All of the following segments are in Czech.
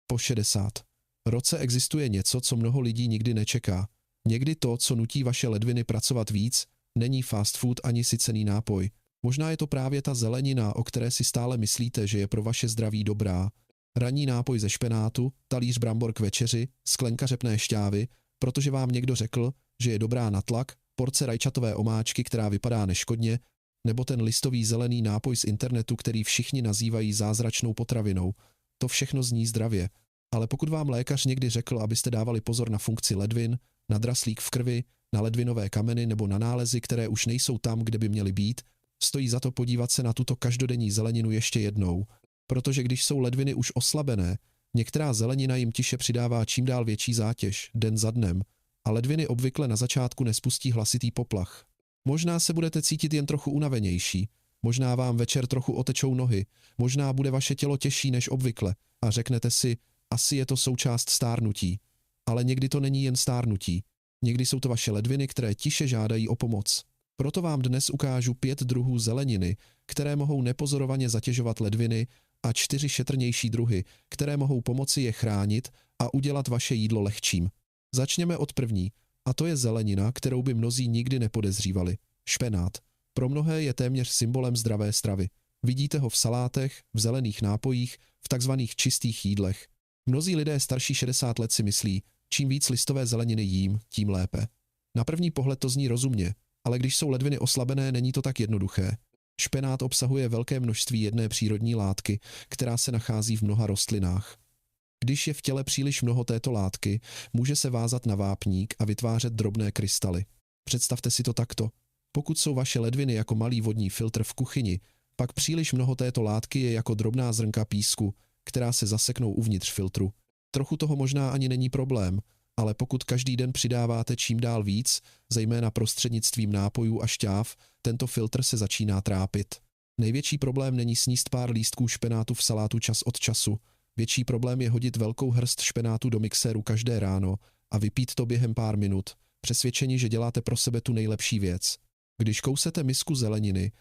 Po 60. roce existuje něco, co mnoho lidí nikdy nečeká. Někdy to, co nutí vaše ledviny pracovat víc, není fast food ani sycený nápoj. Možná je to právě ta zelenina, o které si stále myslíte, že je pro vaše zdraví dobrá. Ranní nápoj ze špenátu, talíř brambor k večeři, sklenka řepné šťávy, protože vám někdo řekl, že je dobrá na tlak, porce rajčatové omáčky, která vypadá neškodně, nebo ten listový zelený nápoj z internetu, který všichni nazývají zázračnou potravinou. To všechno zní zdravě. Ale pokud vám lékař někdy řekl, abyste dávali pozor na funkci ledvin, na draslík v krvi, na ledvinové kameny nebo na nálezy, které už nejsou tam, kde by měly být, stojí za to podívat se na tuto každodenní zeleninu ještě jednou, protože když jsou ledviny už oslabené, některá zelenina jim tiše přidává čím dál větší zátěž, den za dnem, a ledviny obvykle na začátku nespustí hlasitý poplach. Možná se budete cítit jen trochu unavenější, možná vám večer trochu otečou nohy, možná bude vaše tělo těžší než obvykle a řeknete si, asi je to součást stárnutí. Ale někdy to není jen stárnutí. Někdy jsou to vaše ledviny, které tiše žádají o pomoc. Proto vám dnes ukážu 5 druhů zeleniny, které mohou nepozorovaně zatěžovat ledviny, a 4 šetrnější druhy, které mohou pomoci je chránit a udělat vaše jídlo lehčím. Začněme od první, a to je zelenina, kterou by mnozí nikdy nepodezřívali. Špenát. Pro mnohé je téměř symbolem zdravé stravy. Vidíte ho v salátech, v zelených nápojích, v takzvaných čistých jídlech. Mnozí lidé starší 60 let si myslí, čím víc listové zeleniny jím, tím lépe. Na první pohled to zní rozumně, ale když jsou ledviny oslabené, není to tak jednoduché. Špenát obsahuje velké množství jedné přírodní látky, která se nachází v mnoha rostlinách. Když je v těle příliš mnoho této látky, může se vázat na vápník a vytvářet drobné krystaly. Představte si to takto. Pokud jsou vaše ledviny jako malý vodní filtr v kuchyni, pak příliš mnoho této látky je jako drobná zrnka písku, která se zaseknou uvnitř filtru. Trochu toho možná ani není problém, ale pokud každý den přidáváte čím dál víc, zejména prostřednictvím nápojů a šťáv, tento filtr se začíná trápit. Největší problém není sníst pár lístků špenátu v salátu čas od času. Větší problém je hodit velkou hrst špenátu do mixéru každé ráno a vypít to během pár minut, přesvědčeni, že děláte pro sebe tu nejlepší věc. Když kousete misku zeleniny,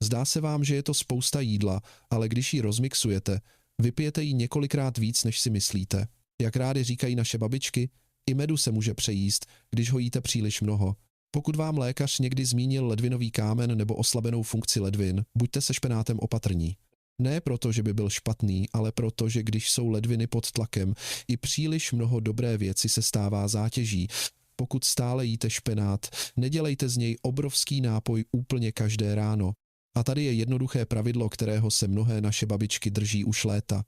zdá se vám, že je to spousta jídla, ale když ji rozmixujete, vypijete ji několikrát víc, než si myslíte. Jak rády říkají naše babičky, i medu se může přejíst, když ho jíte příliš mnoho. Pokud vám lékař někdy zmínil ledvinový kámen nebo oslabenou funkci ledvin, buďte se špenátem opatrní. Ne proto, že by byl špatný, ale proto, že když jsou ledviny pod tlakem, i příliš mnoho dobré věci se stává zátěží. Pokud stále jíte špenát, nedělejte z něj obrovský nápoj úplně každé ráno. A tady je jednoduché pravidlo, kterého se mnohé naše babičky drží už léta.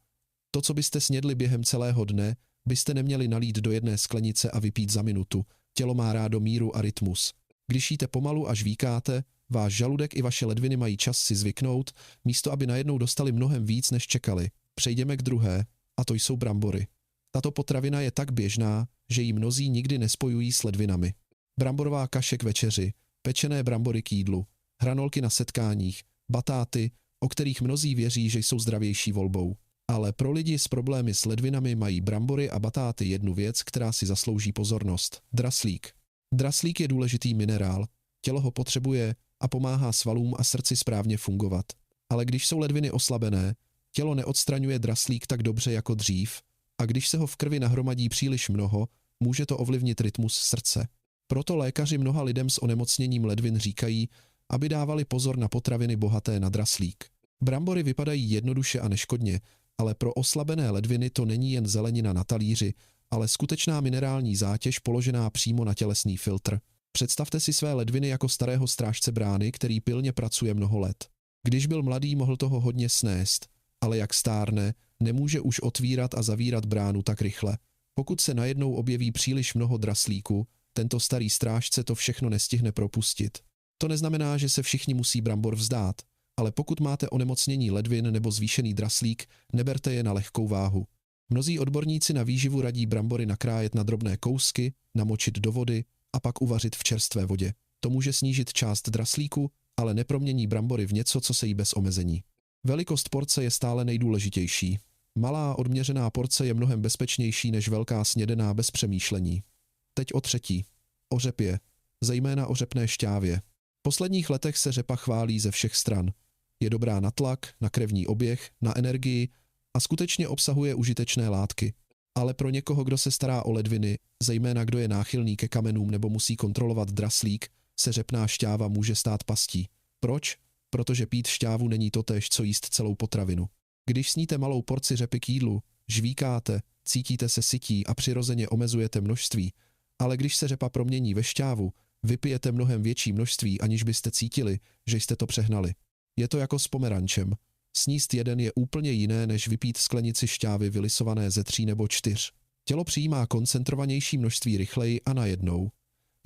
To, co byste snědli během celého dne, byste neměli nalít do jedné sklenice a vypít za minutu. Tělo má rádo míru a rytmus. Když jíte pomalu a žvíkáte, váš žaludek i vaše ledviny mají čas si zvyknout, místo aby najednou dostali mnohem víc, než čekali. Přejdeme k druhé, a to jsou brambory. Tato potravina je tak běžná, že ji mnozí nikdy nespojují s ledvinami. Bramborová kaše k večeři, pečené brambory k jídlu, hranolky na setkáních, batáty, o kterých mnozí věří, že jsou zdravější volbou. Ale pro lidi s problémy s ledvinami mají brambory a batáty jednu věc, která si zaslouží pozornost. Draslík. Draslík je důležitý minerál, tělo ho potřebuje a pomáhá svalům a srdci správně fungovat. Ale když jsou ledviny oslabené, tělo neodstraňuje draslík tak dobře jako dřív a když se ho v krvi nahromadí příliš mnoho, může to ovlivnit rytmus srdce. Proto lékaři mnoha lidem s onemocněním ledvin říkají, aby dávali pozor na potraviny bohaté na draslík. Brambory vypadají jednoduše a neškodně, ale pro oslabené ledviny to není jen zelenina na talíři, ale skutečná minerální zátěž položená přímo na tělesný filtr. Představte si své ledviny jako starého strážce brány, který pilně pracuje mnoho let. Když byl mladý, mohl toho hodně snést, ale jak stárne, nemůže už otvírat a zavírat bránu tak rychle. Pokud se najednou objeví příliš mnoho draslíku, tento starý strážce to všechno nestihne propustit. To neznamená, že se všichni musí brambor vzdát, ale pokud máte onemocnění ledvin nebo zvýšený draslík, neberte je na lehkou váhu. Mnozí odborníci na výživu radí brambory nakrájet na drobné kousky, namočit do vody a pak uvařit v čerstvé vodě. To může snížit část draslíku, ale nepromění brambory v něco, co se jí bez omezení. Velikost porce je stále nejdůležitější. Malá odměřená porce je mnohem bezpečnější než velká snědená bez přemýšlení. Teď o třetí. O řepě, zejména o řepné šťávě. V posledních letech se řepa chválí ze všech stran. Je dobrá na tlak, na krevní oběh, na energii a skutečně obsahuje užitečné látky. Ale pro někoho, kdo se stará o ledviny, zejména kdo je náchylný ke kamenům nebo musí kontrolovat draslík, se řepná šťáva může stát pastí. Proč? Protože pít šťávu není totéž, co jíst celou potravinu. Když sníte malou porci řepy k jídlu, žvíkáte, cítíte se sytí a přirozeně omezujete množství, ale když se řepa promění ve šťávu, vypijete mnohem větší množství, aniž byste cítili, že jste to přehnali. Je to jako s pomerančem. Sníst jeden je úplně jiné, než vypít sklenici šťávy vylisované ze 3 nebo 4. Tělo přijímá koncentrovanější množství rychleji a najednou.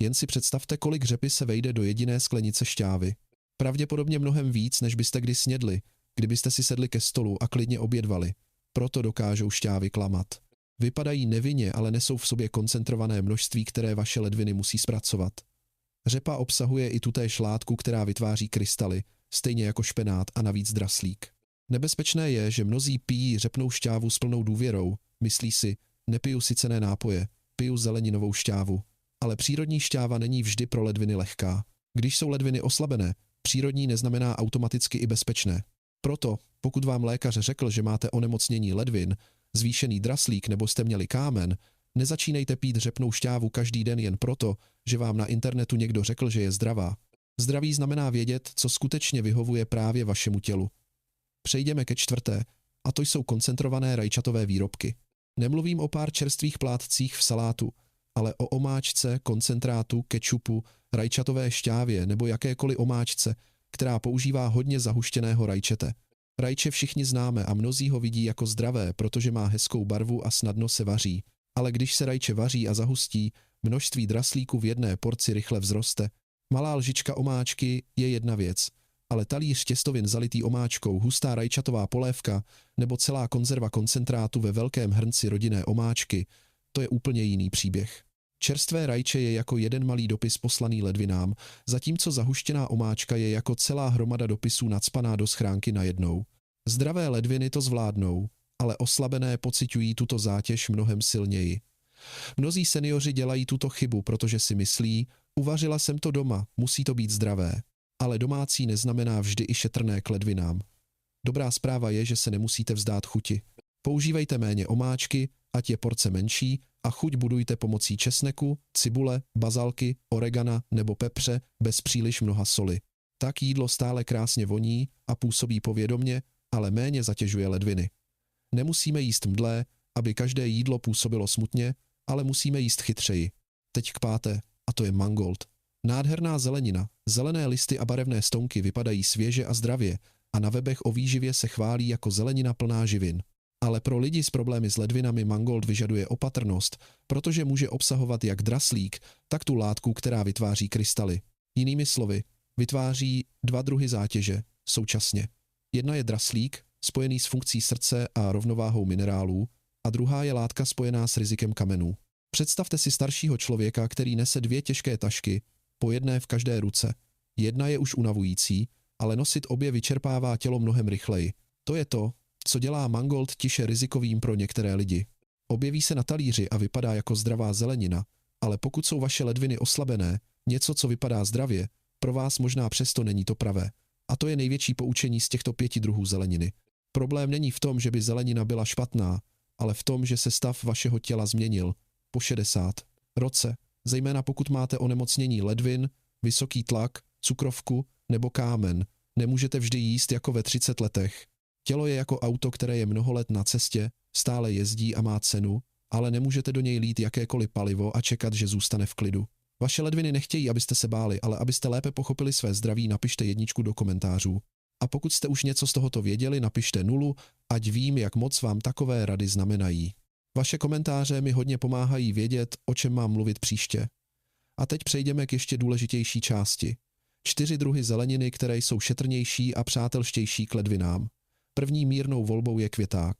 Jen si představte, kolik řepy se vejde do jediné sklenice šťávy. Pravděpodobně mnohem víc, než byste kdy snědli, kdybyste si sedli ke stolu a klidně obědvali. Proto dokážou šťávy klamat. Vypadají nevinně, ale nesou v sobě koncentrované množství, které vaše ledviny musí zpracovat. Řepa obsahuje i tutéž látku, která vytváří krystaly, stejně jako špenát a navíc draslík. Nebezpečné je, že mnozí pijí řepnou šťávu s plnou důvěrou, myslí si, nepiju sycené nápoje, piju zeleninovou šťávu. Ale přírodní šťáva není vždy pro ledviny lehká. Když jsou ledviny oslabené, přírodní neznamená automaticky i bezpečné. Proto, pokud vám lékař řekl, že máte onemocnění ledvin, zvýšený draslík nebo jste měli kámen, nezačínejte pít řepnou šťávu každý den jen proto, že vám na internetu někdo řekl, že je zdravá. Zdraví znamená vědět, co skutečně vyhovuje právě vašemu tělu. Přejdeme ke 4. a to jsou koncentrované rajčatové výrobky. Nemluvím o pár čerstvých plátcích v salátu, ale o omáčce, koncentrátu, kečupu, rajčatové šťávě nebo jakékoliv omáčce, která používá hodně zahuštěného rajčete. Rajče všichni známe a mnozí ho vidí jako zdravé, protože má hezkou barvu a snadno se vaří. Ale když se rajče vaří a zahustí, množství draslíku v jedné porci rychle vzroste. Malá lžička omáčky je jedna věc, ale talíř těstovin zalitý omáčkou, hustá rajčatová polévka nebo celá konzerva koncentrátu ve velkém hrnci rodinné omáčky, to je úplně jiný příběh. Čerstvé rajče je jako jeden malý dopis poslaný ledvinám, zatímco zahuštěná omáčka je jako celá hromada dopisů nacpaná do schránky najednou. Zdravé ledviny to zvládnou, ale oslabené pociťují tuto zátěž mnohem silněji. Mnozí seniori dělají tuto chybu, protože si myslí, uvařila jsem to doma, musí to být zdravé. Ale domácí neznamená vždy i šetrné k ledvinám. Dobrá zpráva je, že se nemusíte vzdát chuti. Používejte méně omáčky, ať je porce menší, a chuť budujte pomocí česneku, cibule, bazalky, oregana nebo pepře bez příliš mnoha soli. Tak jídlo stále krásně voní a působí povědomně, ale méně zatěžuje ledviny. Nemusíme jíst mdlé, aby každé jídlo působilo smutně, ale musíme jíst chytřeji. Teď k 5. a to je mangold. Nádherná zelenina, zelené listy a barevné stonky vypadají svěže a zdravě a na webech o výživě se chválí jako zelenina plná živin. Ale pro lidi s problémy s ledvinami mangold vyžaduje opatrnost, protože může obsahovat jak draslík, tak tu látku, která vytváří krystaly. Jinými slovy, vytváří 2 druhy zátěže současně. Jedna je draslík, spojený s funkcí srdce a rovnováhou minerálů, a druhá je látka spojená s rizikem kamenů. Představte si staršího člověka, který nese 2 těžké tašky, po jedné v každé ruce. Jedna je už unavující, ale nosit obě vyčerpává tělo mnohem rychleji. To je to, co dělá mangold tiše rizikovým pro některé lidi. Objeví se na talíři a vypadá jako zdravá zelenina, ale pokud jsou vaše ledviny oslabené, něco, co vypadá zdravě, pro vás možná přesto není to pravé. A to je největší poučení z těchto 5 druhů zeleniny. Problém není v tom, že by zelenina byla špatná, ale v tom, že se stav vašeho těla změnil po 60 roce, zejména pokud máte onemocnění ledvin, vysoký tlak, cukrovku nebo kámen. Nemůžete vždy jíst jako ve 30 letech. Tělo je jako auto, které je mnoho let na cestě, stále jezdí a má cenu, ale nemůžete do něj lít jakékoliv palivo a čekat, že zůstane v klidu. Vaše ledviny nechtějí, abyste se báli, ale abyste lépe pochopili své zdraví, napište 1 do komentářů. A pokud jste už něco z tohoto věděli, napište 0, ať vím, jak moc vám takové rady znamenají. Vaše komentáře mi hodně pomáhají vědět, o čem mám mluvit příště. A teď přejdeme k ještě důležitější části. 4 druhy zeleniny, které jsou šetrnější a přátelštější k ledvinám. První mírnou volbou je květák.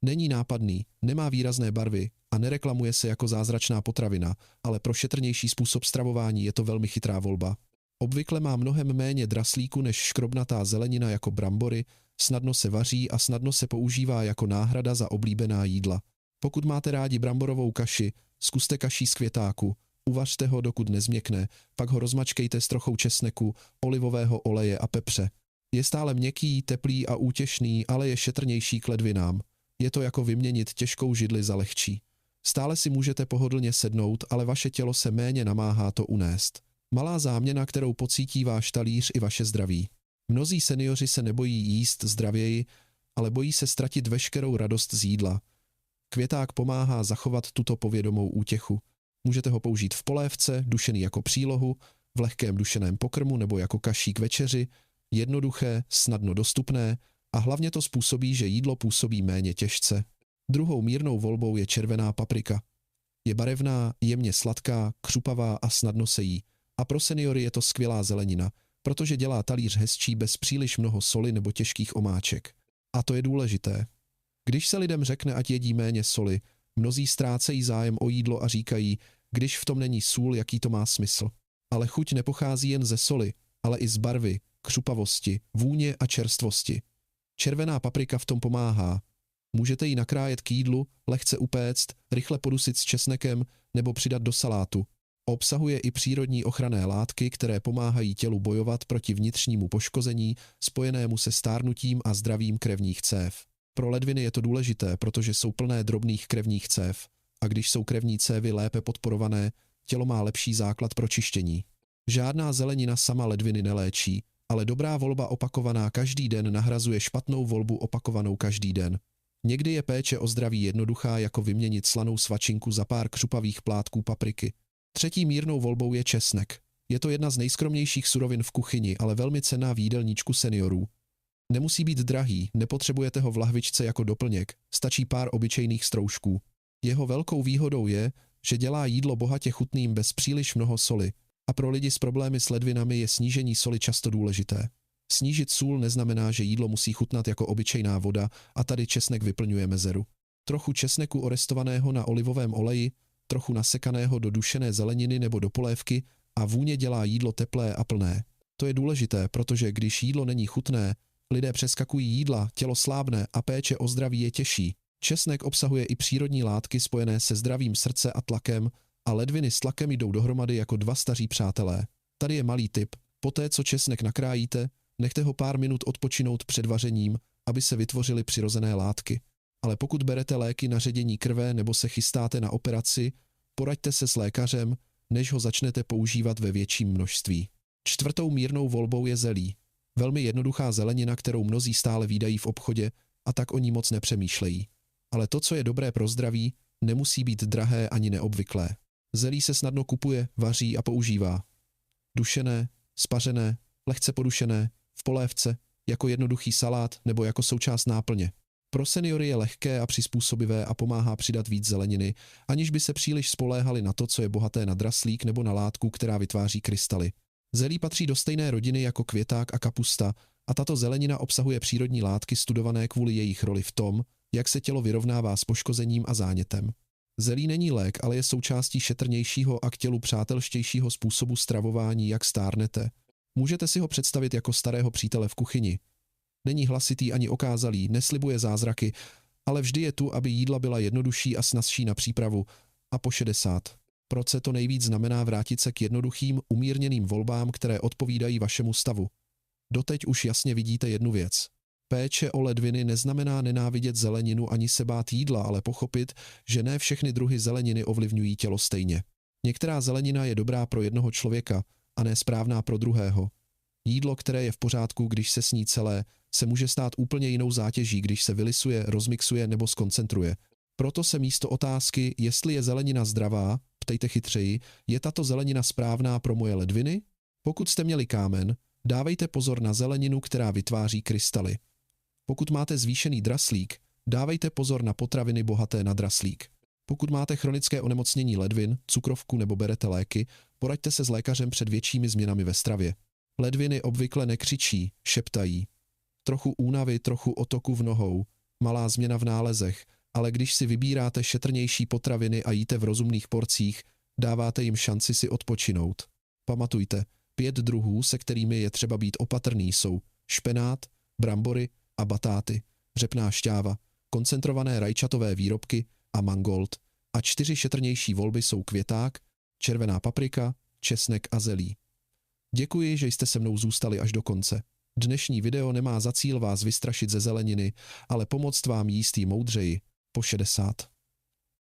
Není nápadný, nemá výrazné barvy a nereklamuje se jako zázračná potravina, ale pro šetrnější způsob stravování je to velmi chytrá volba. Obvykle má mnohem méně draslíku než škrobnatá zelenina jako brambory, snadno se vaří a snadno se používá jako náhrada za oblíbená jídla. Pokud máte rádi bramborovou kaši, zkuste kaší z květáku, uvařte ho, dokud nezměkne, pak ho rozmačkejte s trochou česneku, olivového oleje a pepře. Je stále měkký, teplý a útěšný, ale je šetrnější k ledvinám. Je to jako vyměnit těžkou židli za lehčí. Stále si můžete pohodlně sednout, ale vaše tělo se méně namáhá to unést. Malá záměna, kterou pocítí váš talíř i vaše zdraví. Mnozí seniori se nebojí jíst zdravěji, ale bojí se ztratit veškerou radost z jídla. Květák pomáhá zachovat tuto povědomou útěchu. Můžete ho použít v polévce, dušený jako přílohu, v lehkém dušeném pokrmu nebo jako kaší k večeři, jednoduché, snadno dostupné a hlavně to způsobí, že jídlo působí méně těžce. Druhou mírnou volbou je červená paprika. Je barevná, jemně sladká, křupavá a snadno se jí. A pro seniory je to skvělá zelenina, protože dělá talíř hezčí bez příliš mnoho soli nebo těžkých omáček. A to je důležité. Když se lidem řekne, ať jedí méně soli, mnozí ztrácejí zájem o jídlo a říkají, když v tom není sůl, jaký to má smysl. Ale chuť nepochází jen ze soli, ale i z barvy, křupavosti, vůně a čerstvosti. Červená paprika v tom pomáhá. Můžete ji nakrájet k jídlu, lehce upéct, rychle podusit s česnekem nebo přidat do salátu. Obsahuje i přírodní ochranné látky, které pomáhají tělu bojovat proti vnitřnímu poškození spojenému se stárnutím a zdravím krevních cév. Pro ledviny je to důležité, protože jsou plné drobných krevních cév a když jsou krevní cévy lépe podporované, tělo má lepší základ pro čištění. Žádná zelenina sama ledviny neléčí, ale dobrá volba opakovaná každý den nahrazuje špatnou volbu opakovanou každý den. Někdy je péče o zdraví jednoduchá, jako vyměnit slanou svačinku za pár křupavých plátků papriky. Třetí mírnou volbou je česnek. Je to jedna z nejskromnějších surovin v kuchyni, ale velmi cenná v jídelníčku seniorů. Nemusí být drahý, nepotřebujete ho v lahvičce jako doplněk, stačí pár obyčejných stroužků. Jeho velkou výhodou je, že dělá jídlo bohatě chutným bez příliš mnoho soli a pro lidi s problémy s ledvinami je snížení soli často důležité. Snížit sůl neznamená, že jídlo musí chutnat jako obyčejná voda a tady česnek vyplňuje mezeru. Trochu česneku orestovaného na olivovém oleji, trochu nasekaného do dušené zeleniny nebo do polévky a vůně dělá jídlo teplé a plné. To je důležité, protože když jídlo není chutné, lidé přeskakují jídla, tělo slábne a péče o zdraví je těžší. Česnek obsahuje i přírodní látky spojené se zdravím srdce a tlakem a ledviny s tlakem jdou dohromady jako dva staří přátelé. Tady je malý tip. Poté, co česnek nakrájíte, nechte ho pár minut odpočinout před vařením, aby se vytvořily přirozené látky. Ale pokud berete léky na ředění krve nebo se chystáte na operaci, poraďte se s lékařem, než ho začnete používat ve větším množství. Čtvrtou mírnou volbou je zelí. Velmi jednoduchá zelenina, kterou mnozí stále vídají v obchodě a tak o ní moc nepřemýšlejí. Ale to, co je dobré pro zdraví, nemusí být drahé ani neobvyklé. Zelí se snadno kupuje, vaří a používá. Dušené, spařené, lehce podušené, v polévce, jako jednoduchý salát nebo jako součást náplně. Pro seniory je lehké a přizpůsobivé a pomáhá přidat víc zeleniny, aniž by se příliš spoléhali na to, co je bohaté na draslík nebo na látku, která vytváří krystaly. Zelí patří do stejné rodiny jako květák a kapusta a tato zelenina obsahuje přírodní látky studované kvůli jejich roli v tom, jak se tělo vyrovnává s poškozením a zánětem. Zelí není lék, ale je součástí šetrnějšího a k tělu přátelštějšího způsobu stravování, jak stárnete. Můžete si ho představit jako starého přítele v kuchyni. Není hlasitý ani okázalý, neslibuje zázraky, ale vždy je tu, aby jídla byla jednodušší a snazší na přípravu. A po 60. Proč to nejvíc znamená vrátit se k jednoduchým, umírněným volbám, které odpovídají vašemu stavu. Doteď už jasně vidíte jednu věc. Péče o ledviny neznamená nenávidět zeleninu ani se bát jídla, ale pochopit, že ne všechny druhy zeleniny ovlivňují tělo stejně. Některá zelenina je dobrá pro jednoho člověka a ne správná pro druhého. Jídlo, které je v pořádku, když se sní celé, se může stát úplně jinou zátěží, když se vylisuje, rozmixuje nebo zkoncentruje. Proto se místo otázky, jestli je zelenina zdravá, ptejte chytřeji, je tato zelenina správná pro moje ledviny? Pokud jste měli kámen, dávejte pozor na zeleninu, která vytváří krystaly. Pokud máte zvýšený draslík, dávejte pozor na potraviny bohaté na draslík. Pokud máte chronické onemocnění ledvin, cukrovku nebo berete léky, poraďte se s lékařem před většími změnami ve stravě. Ledviny obvykle nekřičí, šeptají. Trochu únavy, trochu otoku v nohou, malá změna v nálezech, ale když si vybíráte šetrnější potraviny a jíte v rozumných porcích, dáváte jim šanci si odpočinout. Pamatujte, 5 druhů, se kterými je třeba být opatrný, jsou špenát, brambory a batáty, řepná šťáva, koncentrované rajčatové výrobky a mangold a 4 šetrnější volby jsou květák, červená paprika, česnek a zelí. Děkuji, že jste se mnou zůstali až do konce. Dnešní video nemá za cíl vás vystrašit ze zeleniny, ale pomoct vám jíst ji moudřeji. Po 60.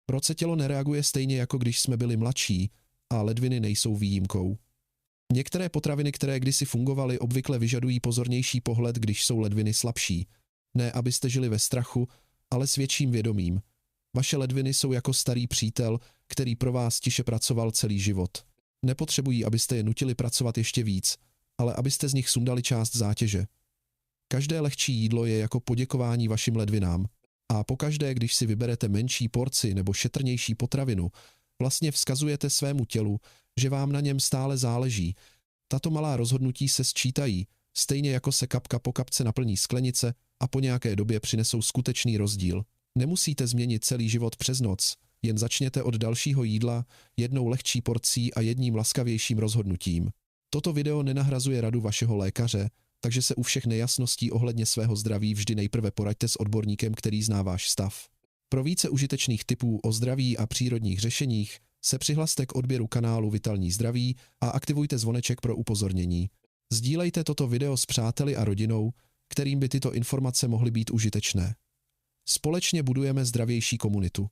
Roce tělo nereaguje stejně jako když jsme byli mladší a ledviny nejsou výjimkou. Některé potraviny, které kdysi fungovaly, obvykle vyžadují pozornější pohled, když jsou ledviny slabší. Ne, abyste žili ve strachu, ale s větším vědomím. Vaše ledviny jsou jako starý přítel, který pro vás tiše pracoval celý život. Nepotřebují, abyste je nutili pracovat ještě víc, ale abyste z nich sundali část zátěže. Každé lehčí jídlo je jako poděkování vašim ledvinám a pokaždé, když si vyberete menší porci nebo šetrnější potravinu, vlastně vzkazujete svému tělu, že vám na něm stále záleží. Tato malá rozhodnutí se sčítají, stejně jako se kapka po kapce naplní sklenice a po nějaké době přinesou skutečný rozdíl. Nemusíte změnit celý život přes noc, jen začněte od dalšího jídla, jednou lehčí porcí a jedním laskavějším rozhodnutím. Toto video nenahrazuje radu vašeho lékaře, takže se u všech nejasností ohledně svého zdraví vždy nejprve poraďte s odborníkem, který zná váš stav. Pro více užitečných tipů o zdraví a přírodních řešeních se přihlaste k odběru kanálu Vitalní zdraví a aktivujte zvoneček pro upozornění. Sdílejte toto video s přáteli a rodinou, kterým by tyto informace mohly být užitečné. Společně budujeme zdravější komunitu.